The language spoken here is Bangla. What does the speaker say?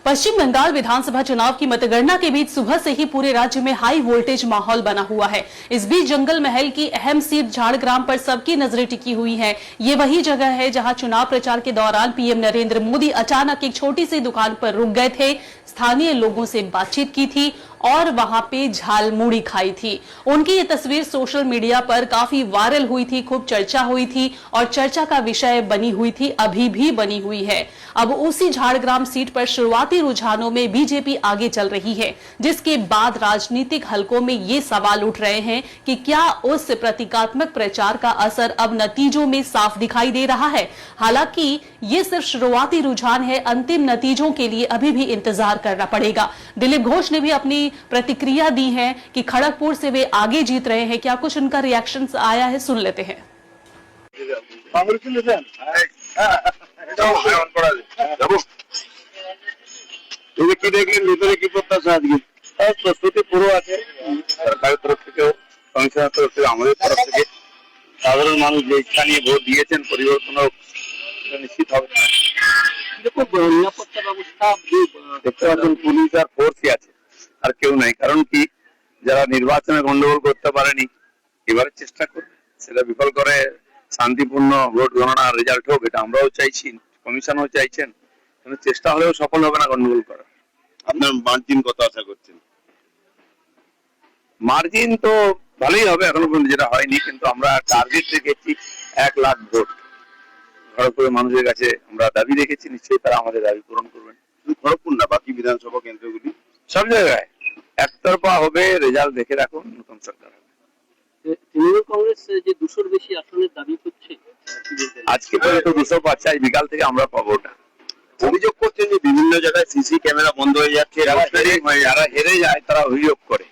पश्चिम बंगाल विधानसभा चुनाव की मतगणना के बीच सुबह से ही पूरे राज्य में हाई वोल्टेज माहौल बना हुआ है। इस बीच जंगल महल की अहम सीट झाड़ग्राम पर सबकी नजरें टिकी हुई हैं। ये वही जगह है जहां चुनाव प्रचार के दौरान पीएम नरेंद्र मोदी अचानक एक छोटी सी दुकान पर रुक गए थे, स्थानीय लोगों से बातचीत की थी और वहां पे झालमुड़ी खाई थी। उनकी ये तस्वीर सोशल मीडिया पर काफी वायरल हुई थी, खूब चर्चा हुई थी और चर्चा का विषय बनी हुई थी, अभी भी बनी हुई है। अब उसी झाड़ग्राम सीट पर शुरुआती रुझानों में बीजेपी आगे चल रही है, जिसके बाद राजनीतिक हलकों में ये सवाल उठ रहे हैं कि क्या उस प्रतीकात्मक प्रचार का असर अब नतीजों में साफ दिखाई दे रहा है। हालांकि ये सिर्फ शुरुआती रुझान है, अंतिम नतीजों के लिए अभी भी इंतजार करना पड़ेगा। दिलीप घोष ने भी अपनी प्रतिक्रिया दी है कि खड़गपुर से वे आगे जीत रहे हैं। क्या कुछ उनका रिएक्शन आया है, सुन लेते हैं। কি দেখলেন ভিতরে কি প্রত্যাশা আজকে? প্রস্তুতি পুরো আছে সরকারের তরফ থেকেও, কমিশনের তরফ থেকে, আমাদের তরফ থেকে। সাধারণ মানুষ যে ইচ্ছা নিয়ে ভোট দিয়েছেন পরিবর্তন নিশ্চিত হবে। নিরাপত্তা ব্যবস্থা দেখতে পাচ্ছেন, পুলিশ আর ফোর্সই আছে, আর কেউ নাই। কারণ কি, যারা নির্বাচনে গন্ডগোল করতে পারেনি এবারে চেষ্টা করবে সেটা বিফল করে শান্তিপূর্ণ ভোট গণনার রেজাল্ট হোক, এটা আমরাও চাইছি, কমিশনও চাইছেন। চেষ্টা হলেও সফল হবে না গন্ডগোল করা। আপনার মার্জিন কত আশা করছেন? মার্জিন তো ভালোই হবে, এখনো পর্যন্ত যেটা হয়নি, কিন্তু আমরা টার্গেট রেখেছি 1 লাখ ভোট। খড়গপুরের মানুষের কাছে আমরা দাবি রেখেছি, নিশ্চয়ই তারা আমাদের দাবি পূরণ করবেন। খড়গপুর না, বাকি বিধানসভা কেন্দ্রগুলি সব জায়গায় একতরফা হবে। রেজাল্ট দেখে রাখুন, নতুন সরকার হবে। তৃণমূল কংগ্রেস যে 200-র বেশি আসনের দাবি করছে, আজকে পর্যন্ত 200 পাচ্ছে, আজ বিকাল থেকে আমরা পাবো ওটা। অভিযোগ করছেন যে বিভিন্ন জায়গায় সিসি ক্যামেরা বন্ধ হয়ে যাচ্ছে, যারা হেরে যায় তারা অভিযোগ করে।